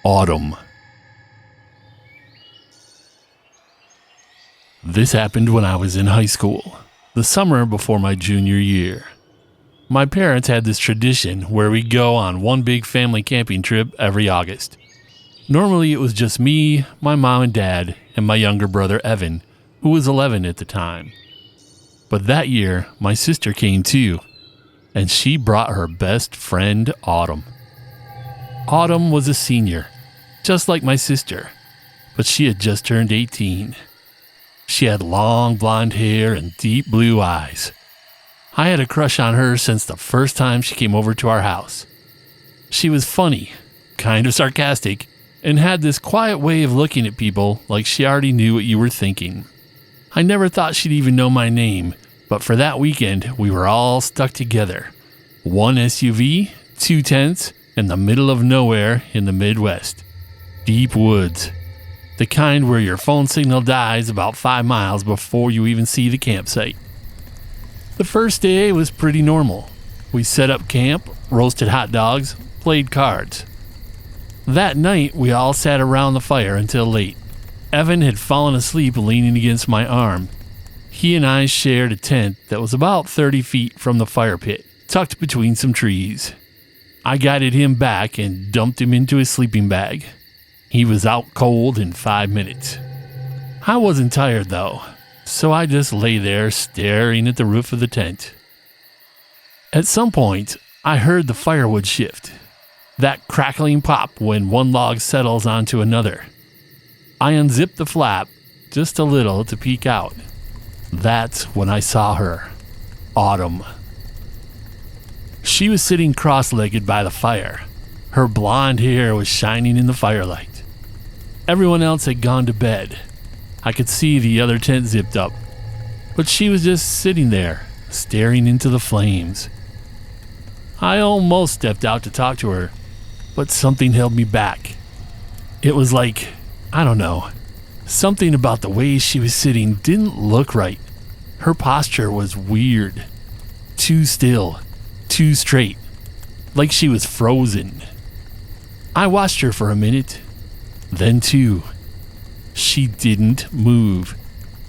Autumn. This happened when I was in high school, the summer before my junior year. My parents had this tradition where we go on one big family camping trip every August. Normally it was just me, my mom and dad, and my younger brother Evan, who was 11 at the time. But that year, my sister came too, and she brought her best friend, Autumn. Autumn was a senior, just like my sister, but she had just turned 18. She had long blonde hair and deep blue eyes. I had a crush on her since the first time she came over to our house. She was funny, kind of sarcastic, and had this quiet way of looking at people like she already knew what you were thinking. I never thought she'd even know my name, but for that weekend, we were all stuck together. One SUV, 2 tents, in the middle of nowhere in the Midwest. Deep woods. The kind where your phone signal dies about 5 miles before you even see the campsite. The first day was pretty normal. We set up camp, roasted hot dogs, played cards. That night, we all sat around the fire until late. Evan had fallen asleep leaning against my arm. He and I shared a tent that was about 30 feet from the fire pit, tucked between some trees. I guided him back and dumped him into his sleeping bag. He was out cold in 5 minutes. I wasn't tired though, so I just lay there staring at the roof of the tent. At some point, I heard the firewood shift, that crackling pop when one log settles onto another. I unzipped the flap just a little to peek out. That's when I saw her, Autumn. She was sitting cross-legged by the fire. Her blonde hair was shining in the firelight. Everyone else had gone to bed. I could see the other tent zipped up, but she was just sitting there, staring into the flames. I almost stepped out to talk to her, but something held me back. It was like, I don't know, something about the way she was sitting didn't look right. Her posture was weird, too still, too straight, like she was frozen. I watched her for a minute, then 2. She didn't move,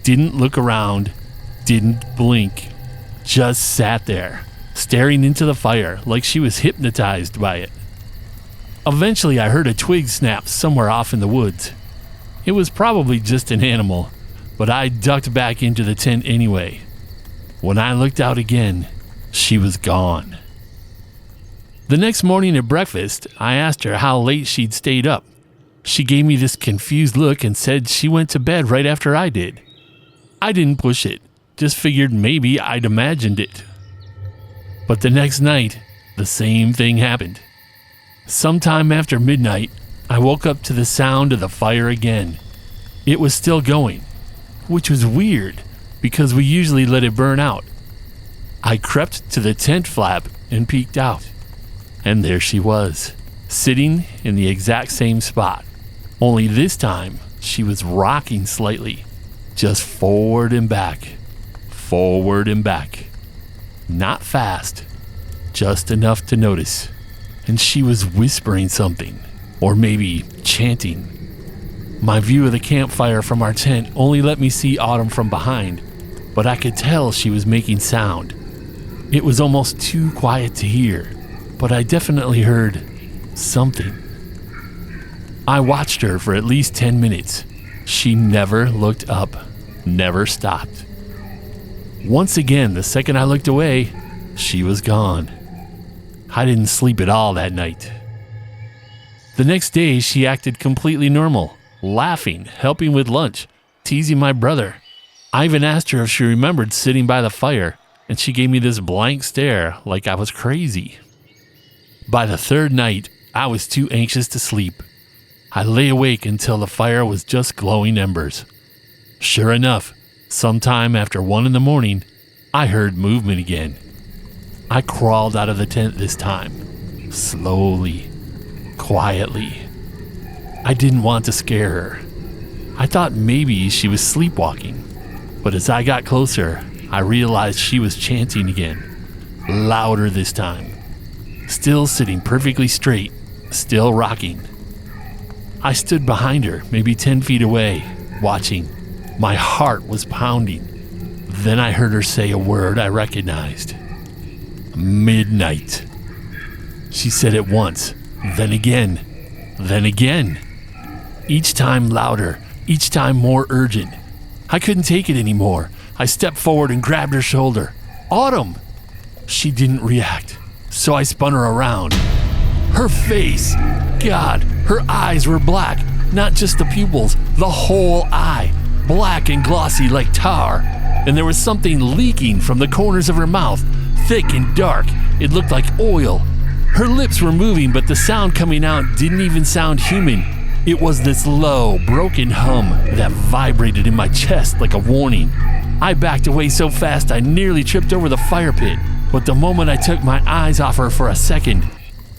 didn't look around, didn't blink, just sat there, staring into the fire like she was hypnotized by it. Eventually, I heard a twig snap somewhere off in the woods. It was probably just an animal, but I ducked back into the tent anyway. When I looked out again, she was gone. The next morning at breakfast, I asked her how late she'd stayed up. She gave me this confused look and said she went to bed right after I did. I didn't push it, just figured maybe I'd imagined it. But the next night, the same thing happened. Sometime after midnight, I woke up to the sound of the fire again. It was still going, which was weird because we usually let it burn out. I crept to the tent flap and peeked out. And there she was, sitting in the exact same spot. Only this time, she was rocking slightly, just forward and back. Not fast, just enough to notice. And she was whispering something, or maybe chanting. My view of the campfire from our tent only let me see Autumn from behind, but I could tell she was making sound. It was almost too quiet to hear, but I definitely heard something. I watched her for at least 10 minutes. She never looked up, never stopped. Once again, the second I looked away, she was gone. I didn't sleep at all that night. The next day, she acted completely normal, laughing, helping with lunch, teasing my brother. I even asked her if she remembered sitting by the fire, and she gave me this blank stare like I was crazy. By the 3rd night, I was too anxious to sleep. I lay awake until the fire was just glowing embers. Sure enough, sometime after 1 a.m, I heard movement again. I crawled out of the tent this time, slowly, quietly. I didn't want to scare her. I thought maybe she was sleepwalking, but as I got closer, I realized she was chanting again, louder this time. Still sitting perfectly straight, still rocking. I stood behind her, maybe 10 feet away, watching. My heart was pounding. Then I heard her say a word I recognized. Midnight. She said it once, then again, then again. Each time louder, each time more urgent. I couldn't take it anymore. I stepped forward and grabbed her shoulder. Autumn! She didn't react, so I spun her around. Her face! God, her eyes were black, not just the pupils, the whole eye. Black and glossy like tar. And there was something leaking from the corners of her mouth, thick and dark. It looked like oil. Her lips were moving, but the sound coming out didn't even sound human. It was this low, broken hum that vibrated in my chest like a warning. I backed away so fast I nearly tripped over the fire pit. But the moment I took my eyes off her for a second,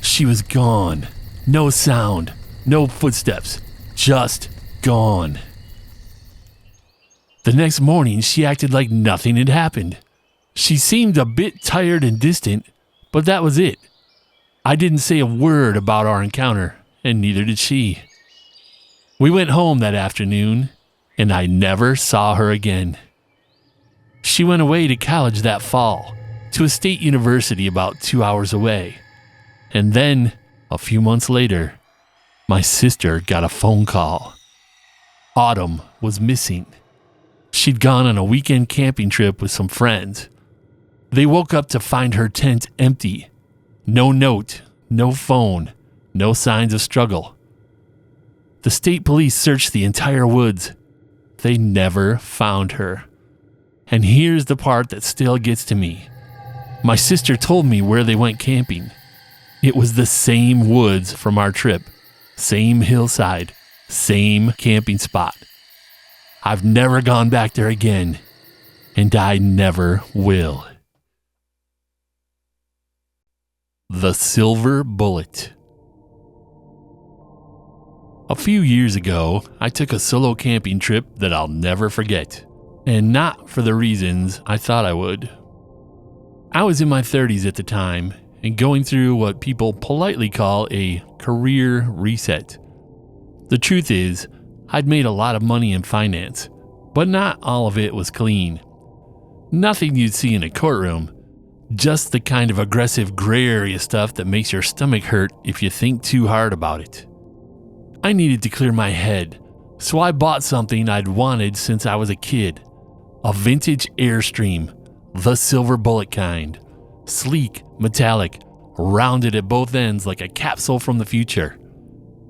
she was gone. No sound, no footsteps, just gone. The next morning, she acted like nothing had happened. She seemed a bit tired and distant, but that was it. I didn't say a word about our encounter, and neither did she. We went home that afternoon, and I never saw her again. She went away to college that fall, to a state university about 2 hours away. And then, a few months later, my sister got a phone call. Autumn was missing. She'd gone on a weekend camping trip with some friends. They woke up to find her tent empty. No note, no phone, no signs of struggle. The state police searched the entire woods. They never found her. And here's the part that still gets to me. My sister told me where they went camping. It was the same woods from our trip, same hillside, same camping spot. I've never gone back there again, and I never will. The Silver Bullet. A few years ago, I took a solo camping trip that I'll never forget, and not for the reasons I thought I would. I was in my 30s at the time and going through what people politely call a career reset. The truth is, I'd made a lot of money in finance, but not all of it was clean. Nothing you'd see in a courtroom, just the kind of aggressive gray area stuff that makes your stomach hurt if you think too hard about it. I needed to clear my head, so I bought something I'd wanted since I was a kid. A vintage Airstream, the silver bullet kind. Sleek, metallic, rounded at both ends like a capsule from the future.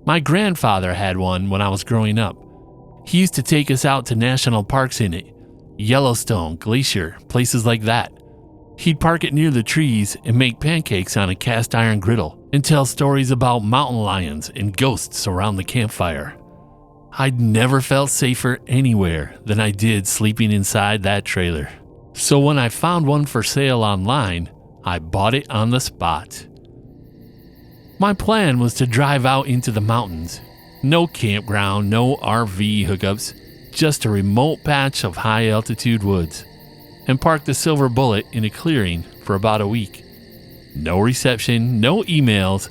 My grandfather had one when I was growing up. He used to take us out to national parks in it. Yellowstone, Glacier, places like that. He'd park it near the trees and make pancakes on a cast iron griddle and tell stories about mountain lions and ghosts around the campfire. I'd never felt safer anywhere than I did sleeping inside that trailer. So when I found one for sale online, I bought it on the spot. My plan was to drive out into the mountains. No campground, no RV hookups, just a remote patch of high-altitude woods, and park the Silver Bullet in a clearing for about a week. No reception, no emails,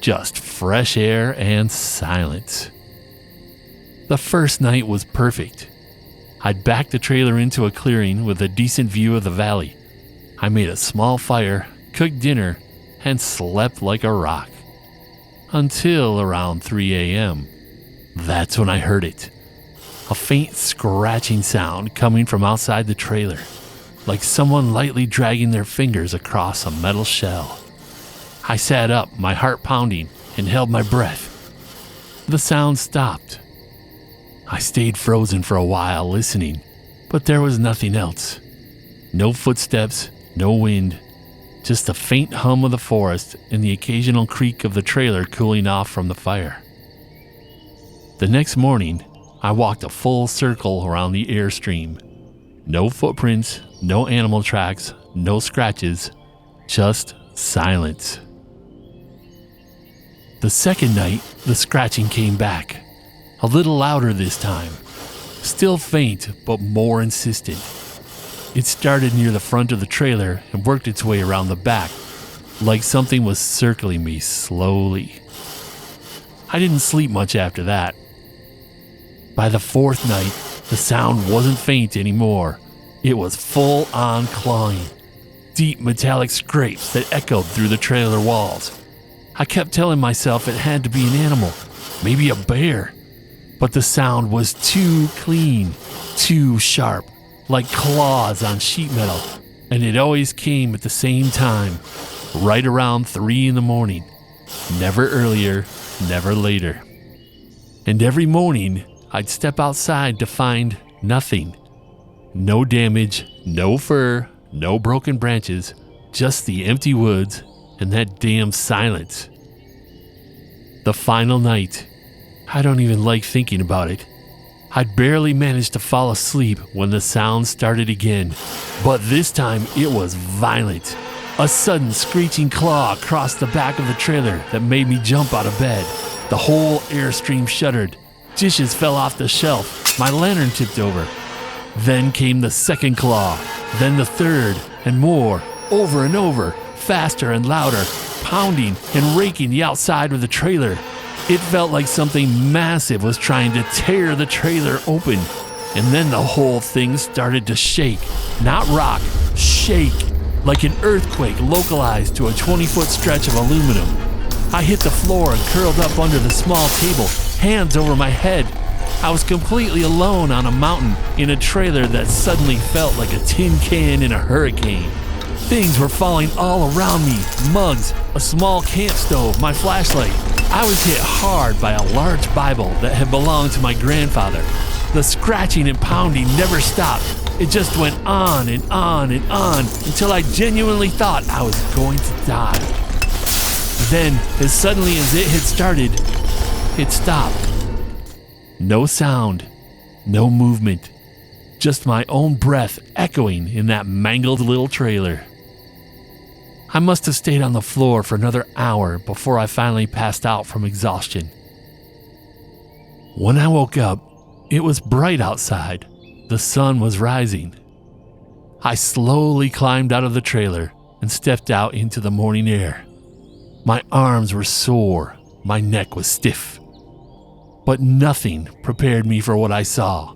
just fresh air and silence. The first night was perfect. I'd backed the trailer into a clearing with a decent view of the valley. I made a small fire, cooked dinner, and slept like a rock. Until around 3 a.m. That's when I heard it. A faint scratching sound coming from outside the trailer, like someone lightly dragging their fingers across a metal shell. I sat up, my heart pounding, and held my breath. The sound stopped. I stayed frozen for a while listening, but there was nothing else. No footsteps, no wind, just the faint hum of the forest and the occasional creak of the trailer cooling off from the fire. The next morning, I walked a full circle around the Airstream. No footprints, no animal tracks, no scratches, just silence. The second night, the scratching came back, a little louder this time, still faint but more insistent. It started near the front of the trailer and worked its way around the back, like something was circling me slowly. I didn't sleep much after that. By the fourth night, the sound wasn't faint anymore. It was full-on clawing. Deep metallic scrapes that echoed through the trailer walls. I kept telling myself it had to be an animal, maybe a bear. But the sound was too clean, too sharp, like claws on sheet metal. And it always came at the same time, right around 3 a.m. Never earlier, never later. And every morning, I'd step outside to find nothing. No damage, no fur, no broken branches, just the empty woods and that damn silence. The final night. I don't even like thinking about it. I'd barely managed to fall asleep when the sound started again, but this time it was violent. A sudden screeching claw crossed the back of the trailer that made me jump out of bed. The whole Airstream shuddered. Dishes fell off the shelf. My lantern tipped over. Then came the second claw, then the third, and more, over and over, faster and louder, pounding and raking the outside of the trailer. It felt like something massive was trying to tear the trailer open. And then the whole thing started to shake. Not rock, shake. Like an earthquake localized to a 20-foot stretch of aluminum. I hit the floor and curled up under the small table, hands over my head. I was completely alone on a mountain in a trailer that suddenly felt like a tin can in a hurricane. Things were falling all around me. Mugs, a small camp stove, my flashlight. I was hit hard by a large Bible that had belonged to my grandfather. The scratching and pounding never stopped. It just went on and on and on until I genuinely thought I was going to die. Then, as suddenly as it had started, it stopped. No sound, no movement, just my own breath echoing in that mangled little trailer. I must have stayed on the floor for another hour before I finally passed out from exhaustion. When I woke up, it was bright outside. The sun was rising. I slowly climbed out of the trailer and stepped out into the morning air. My arms were sore, my neck was stiff. But nothing prepared me for what I saw.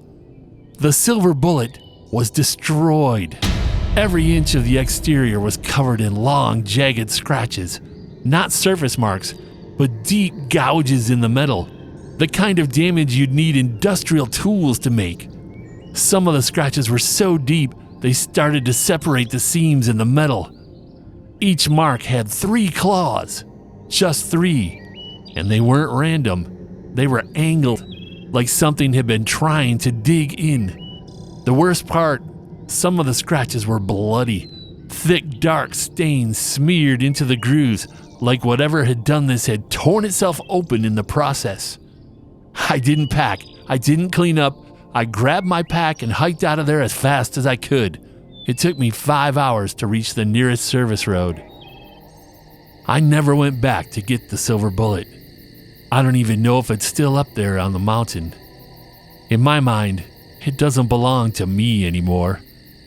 The silver bullet was destroyed. Every inch of the exterior was covered in long, jagged scratches. Not surface marks, but deep gouges in the metal. The kind of damage you'd need industrial tools to make. Some of the scratches were so deep, they started to separate the seams in the metal. Each mark had 3 claws. Just 3. And they weren't random. They were angled, like something had been trying to dig in. The worst part, some of the scratches were bloody. Thick, dark stains smeared into the grooves, like whatever had done this had torn itself open in the process. I didn't pack. I didn't clean up. I grabbed my pack and hiked out of there as fast as I could. It took me 5 hours to reach the nearest service road. I never went back to get the silver bullet. I don't even know if it's still up there on the mountain. In my mind, it doesn't belong to me anymore.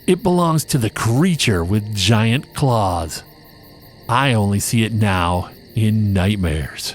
It belongs to the creature with giant claws. I only see it now in nightmares.